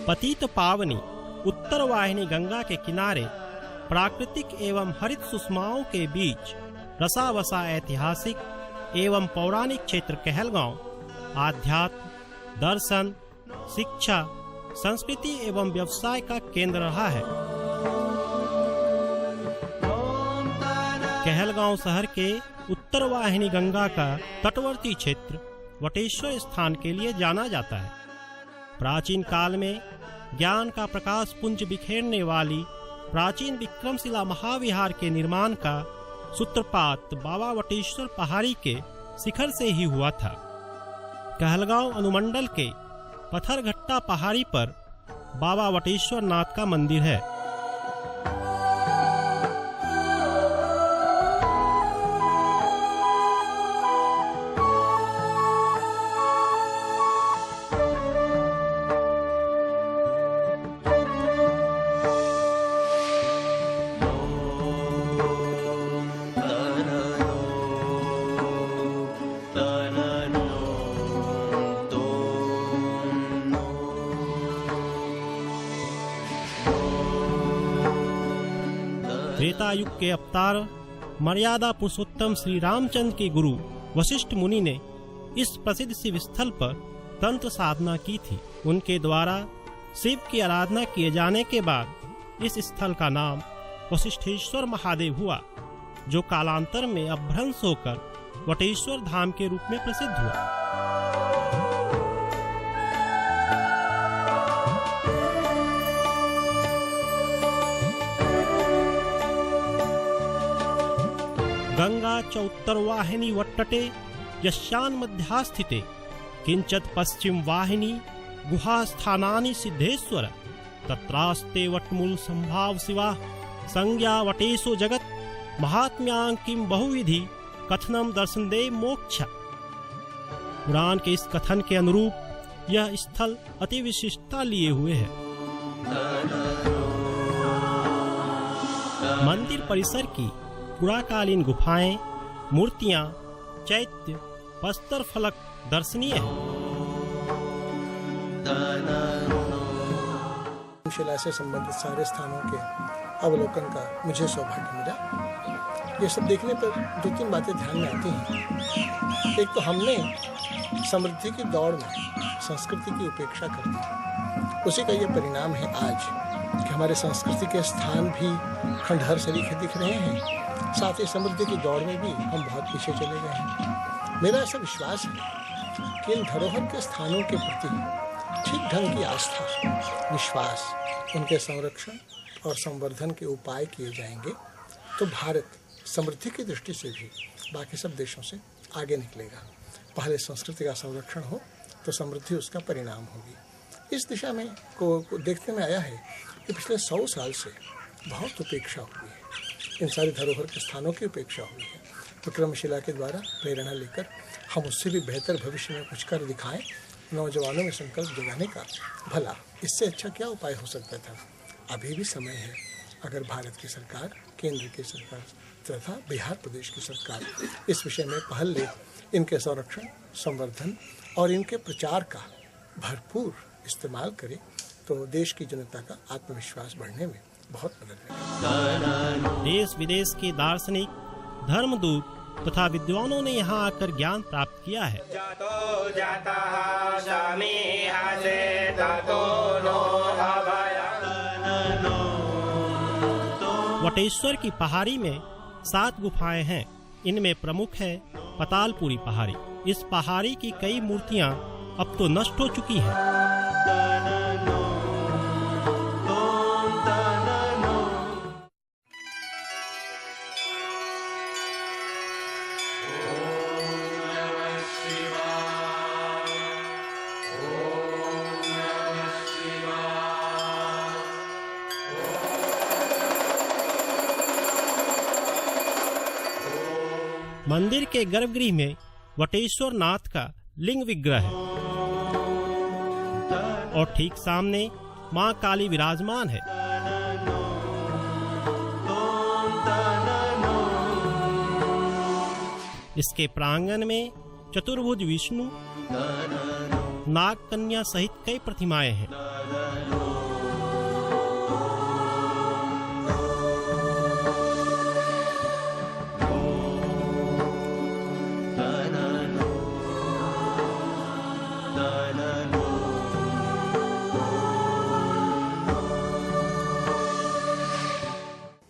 पतित पावनी उत्तर वाहिनी गंगा के किनारे प्राकृतिक एवं हरित सुषमाओं के बीच रसा बसा ऐतिहासिक एवं पौराणिक क्षेत्र कहलगांव आध्यात्म, दर्शन, शिक्षा, संस्कृति एवं व्यवसाय का केंद्र रहा है। कहलगांव शहर के उत्तर वाहिनी गंगा का तटवर्ती क्षेत्र वटेश्वर स्थान के लिए जाना जाता है। प्राचीन काल में ज्ञान का प्रकाश पुंज बिखेरने वाली प्राचीन विक्रमशिला महाविहार के निर्माण का सूत्रपात बाबा वटेश्वर पहाड़ी के शिखर से ही हुआ था। कहलगांव अनुमंडल के पत्थरघट्टा पहाड़ी पर बाबा वटेश्वर नाथ का मंदिर है। त्रेता युग के अवतार मर्यादा पुरुषोत्तम श्री रामचंद्र के गुरु वशिष्ठ मुनि ने इस प्रसिद्ध शिव स्थल पर तंत्र साधना की थी। उनके द्वारा शिव की आराधना किए जाने के बाद इस स्थल का नाम वशिष्ठेश्वर महादेव हुआ, जो कालांतर में अपभ्रंश होकर वटेश्वर धाम के रूप में प्रसिद्ध हुआ। गंगा च उत्तरवाहिनी वट्टटे यस्यान् मध्यास्थिते किंचत पश्चिम वाहिनी गुहास्थानानि सिद्धेश्वर तत्रास्ते वटमूल संभाव शिवा संज्ञा वटेशो जगत महात्म्यां किं बहुविधि कथनम दर्शन दे मोक्ष। पुराण के इस कथन के अनुरूप यह स्थल अति विशिष्टता लिए हुए है। मंदिर परिसर की पुराकालीन गुफाएं, मूर्तियां, चैत्य, प्रस्तर फलक दर्शनीय है। शिला से संबंधित सारे स्थानों के अवलोकन का मुझे सौभाग्य मिला। ये सब देखने पर 2-3 बातें ध्यान में आती हैं। एक तो हमने समृद्धि की दौड़ में संस्कृति की उपेक्षा कर दी, उसी का ये परिणाम है आज कि हमारे संस्कृति के स्थान भी खंडहर सरीखे दिख रहे हैं। साथ ही समृद्धि की दौड़ में भी हम बहुत पीछे चले गए हैं। मेरा ऐसा विश्वास है कि इन धरोहर के स्थानों के प्रति ठीक ढंग की आस्था, विश्वास, उनके संरक्षण और संवर्धन के उपाय किए जाएंगे तो भारत समृद्धि की दृष्टि से भी बाकी सब देशों से आगे निकलेगा। पहले संस्कृति का संरक्षण हो तो समृद्धि उसका परिणाम होगी। इस दिशा में को देखने में आया है कि पिछले 100 साल से बहुत उपेक्षा हुई है। इन सारी धरोहर के स्थानों की उपेक्षा हुई है। विक्रमशिला के द्वारा प्रेरणा लेकर हम उससे भी बेहतर भविष्य में कुछ कर दिखाएं, नौजवानों में संकल्प जगाने का। भला इससे अच्छा क्या उपाय हो सकता था? अभी भी समय है। अगर भारत की सरकार, केंद्र की सरकार तथा बिहार प्रदेश की सरकार इस विषय में पहल ले, इनके संरक्षण, संवर्धन और इनके प्रचार का भरपूर इस्तेमाल करे तो देश की जनता का आत्मविश्वास बढ़ने में बहुत मदद मिलेगी। देश विदेश के दार्शनिक, धर्मदूत तथा विद्वानों ने यहाँ आकर ज्ञान प्राप्त किया है। वटेश्वर की पहाड़ी में 7 गुफाएं हैं। इनमें प्रमुख है पतालपुरी पहाड़ी। इस पहाड़ी की कई मूर्तियां अब तो नष्ट हो चुकी हैं। मंदिर के गर्भगृह में वटेश्वर नाथ का लिंग विग्रह है और ठीक सामने मां काली विराजमान है। इसके प्रांगण में चतुर्भुज विष्णु, नाग कन्या सहित कई प्रतिमाएं हैं।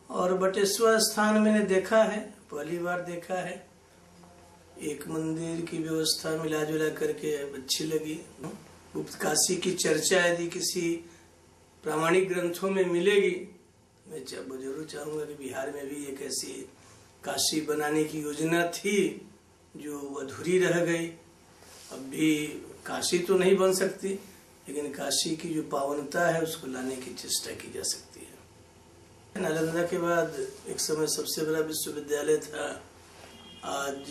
और बटेश्वर स्थान मैंने देखा है, पहली बार देखा है। एक मंदिर की व्यवस्था मिला जुला करके अच्छी लगी। गुप्त काशी की चर्चा यदि किसी प्रामाणिक ग्रंथों में मिलेगी, मैं जरूर चाहूँगा कि बिहार में भी एक ऐसी काशी बनाने की योजना थी जो अधूरी रह गई। अब भी काशी तो नहीं बन सकती, लेकिन काशी की जो पावनता है उसको लाने की चेष्टा की जा सकती है। नालंदा के बाद एक समय सबसे बड़ा विश्वविद्यालय था, आज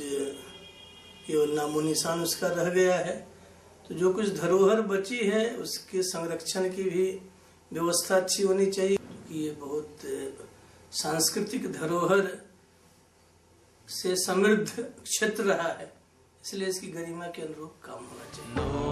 केवल नामो निशान उसका रह गया है। तो जो कुछ धरोहर बची है उसके संरक्षण की भी व्यवस्था अच्छी होनी चाहिए, क्योंकि ये बहुत सांस्कृतिक धरोहर से समृद्ध क्षेत्र रहा है, इसलिए इसकी गरिमा के अनुरूप काम होना चाहिए।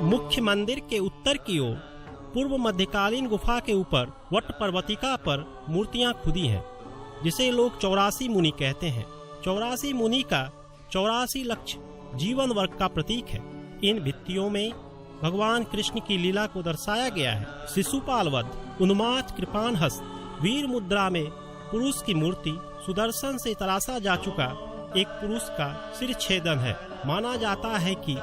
मुख्य मंदिर के उत्तर की ओर पूर्व मध्यकालीन गुफा के ऊपर वट पर्वतिका पर मूर्तियां खुदी हैं, जिसे लोग 84 मुनि कहते हैं। 84 मुनि का 84 लक्ष्य जीवन वर्ग का प्रतीक है। इन भित्तियों में भगवान कृष्ण की लीला को दर्शाया गया है। शिशुपाल वध, उन्माद कृपाण हस्त, वीर मुद्रा में पुरुष की मूर्ति, सुदर्शन से तराशा जा चुका एक पुरुष का सिर छेदन है। माना जाता है कि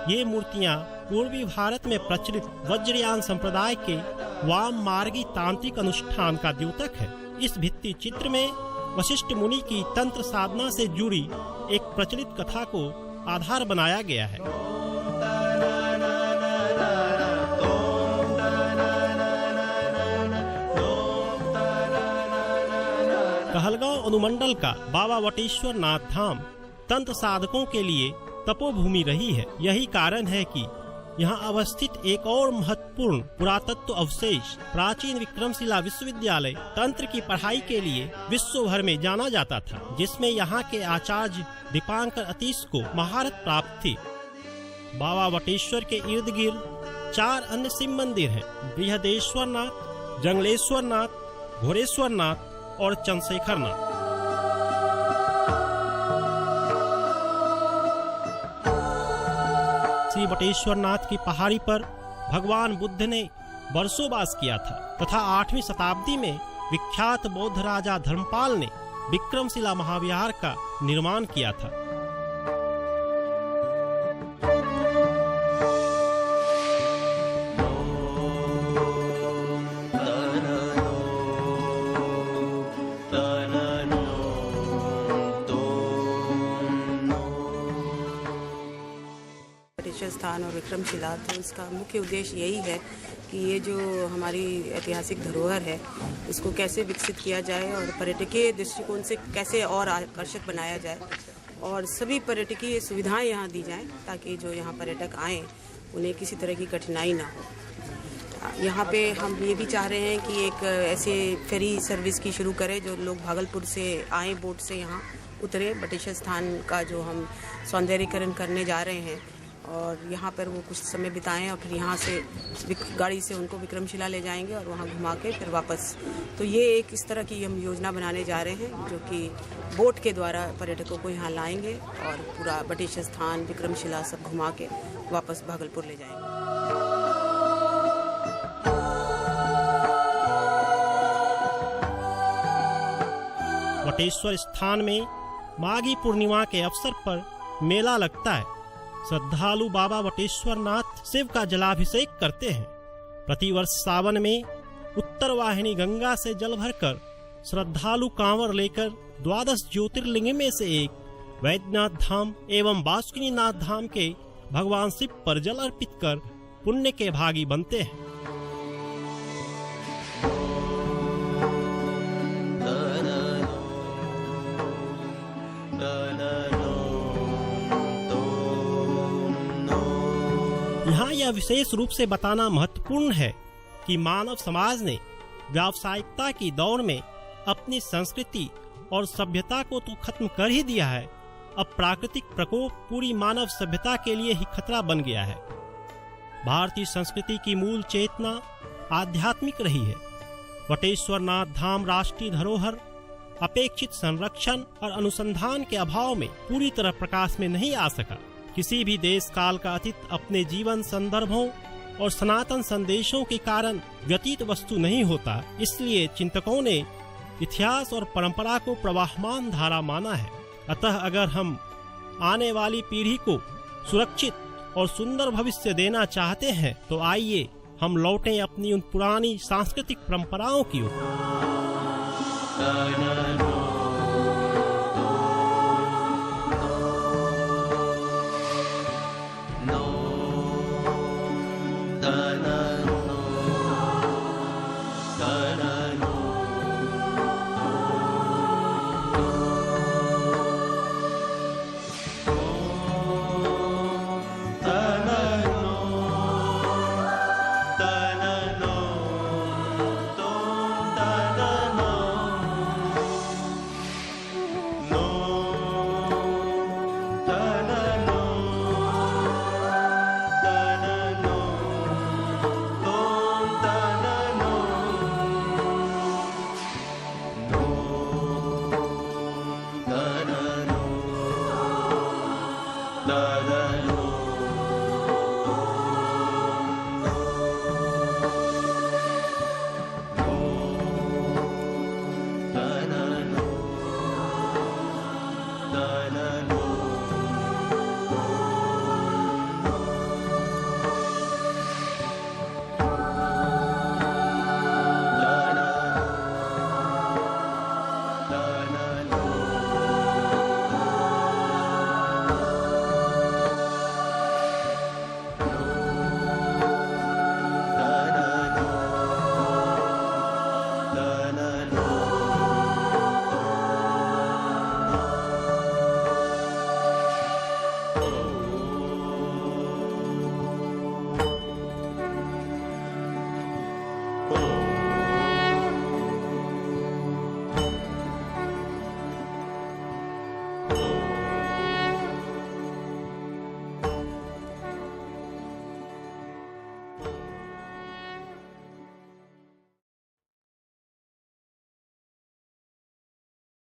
ये मूर्तियां पूर्वी भारत में प्रचलित वज्रयान संप्रदाय के वाम मार्गी तांत्रिक अनुष्ठान का द्योतक है। इस भित्ति चित्र में वशिष्ठ मुनि की तंत्र साधना से जुड़ी एक प्रचलित कथा को आधार बनाया गया है। कहलगांव अनुमंडल का बाबा वटेश्वर नाथ धाम तंत्र साधकों के लिए तपोभूमि रही है। यही कारण है कि यहाँ अवस्थित एक और महत्वपूर्ण पुरातत्व अवशेष प्राचीन विक्रमशिला विश्वविद्यालय तंत्र की पढ़ाई के लिए विश्व भर में जाना जाता था, जिसमें यहाँ के आचार्य दीपांकर अतीश को महारत प्राप्त थी। बाबा वटेश्वर के इर्द गिर्द 4 अन्य शिव मंदिर हैं: बृहदेश्वर नाथ, जंगलेश्वर नाथ, घोरेश्वर नाथ और चंद्रशेखर नाथ। श्री बटेश्वर नाथ की पहाड़ी पर भगवान बुद्ध ने वर्षों वास किया था तथा 8वीं शताब्दी में विख्यात बौद्ध राजा धर्मपाल ने विक्रमशिला महाविहार का निर्माण किया था। स्थान और विक्रमशिला, तो इसका मुख्य उद्देश्य यही है कि ये जो हमारी ऐतिहासिक धरोहर है इसको कैसे विकसित किया जाए और पर्यटकीय दृष्टिकोण से कैसे और आकर्षक बनाया जाए और सभी पर्यटकीय सुविधाएं यहाँ दी जाएं, ताकि जो यहाँ पर्यटक आएँ उन्हें किसी तरह की कठिनाई ना हो। यहाँ पे हम ये भी चाह रहे हैं कि एक ऐसे फेरी सर्विस की शुरू करें, जो लोग भागलपुर से आए बोट से यहाँ उतरे, बटेश्वर स्थान का जो हम सौंदर्यीकरण करने जा रहे हैं और यहाँ पर वो कुछ समय बिताएं और फिर यहाँ से गाड़ी से उनको विक्रमशिला ले जाएंगे और वहाँ घुमा के फिर वापस। तो ये एक इस तरह की हम योजना बनाने जा रहे हैं, जो कि बोट के द्वारा पर्यटकों को यहाँ लाएंगे और पूरा बटेश्वर स्थान, विक्रमशिला सब घुमा के वापस भागलपुर ले जाएंगे। बटेश्वर स्थान में माघी पूर्णिमा के अवसर पर मेला लगता है। श्रद्धालु बाबा वटेश्वर नाथ शिव का जलाभिषेक करते हैं। प्रतिवर्ष सावन में उत्तर वाहिनी गंगा से जल भरकर श्रद्धालु कांवर लेकर 12 ज्योतिर्लिंग में से एक वैद्यनाथ धाम एवं बासुकीनाथ धाम के भगवान शिव पर जल अर्पित कर पुण्य के भागी बनते हैं। यहाँ यह विशेष रूप से बताना महत्वपूर्ण है कि मानव समाज ने व्यावसायिकता की दौड़ में अपनी संस्कृति और सभ्यता को तो खत्म कर ही दिया है, अब प्राकृतिक प्रकोप पूरी मानव सभ्यता के लिए ही खतरा बन गया है। भारतीय संस्कृति की मूल चेतना आध्यात्मिक रही है। वटेश्वर नाथ धाम राष्ट्रीय धरोहर अपेक्षित संरक्षण और अनुसंधान के अभाव में पूरी तरह प्रकाश में नहीं आ सका। किसी भी देश काल का अतीत अपने जीवन संदर्भों और सनातन संदेशों के कारण व्यतीत वस्तु नहीं होता, इसलिए चिंतकों ने इतिहास और परंपरा को प्रवाहमान धारा माना है। अतः अगर हम आने वाली पीढ़ी को सुरक्षित और सुंदर भविष्य देना चाहते हैं तो आइए हम लौटें अपनी उन पुरानी सांस्कृतिक परंपराओं की ओर।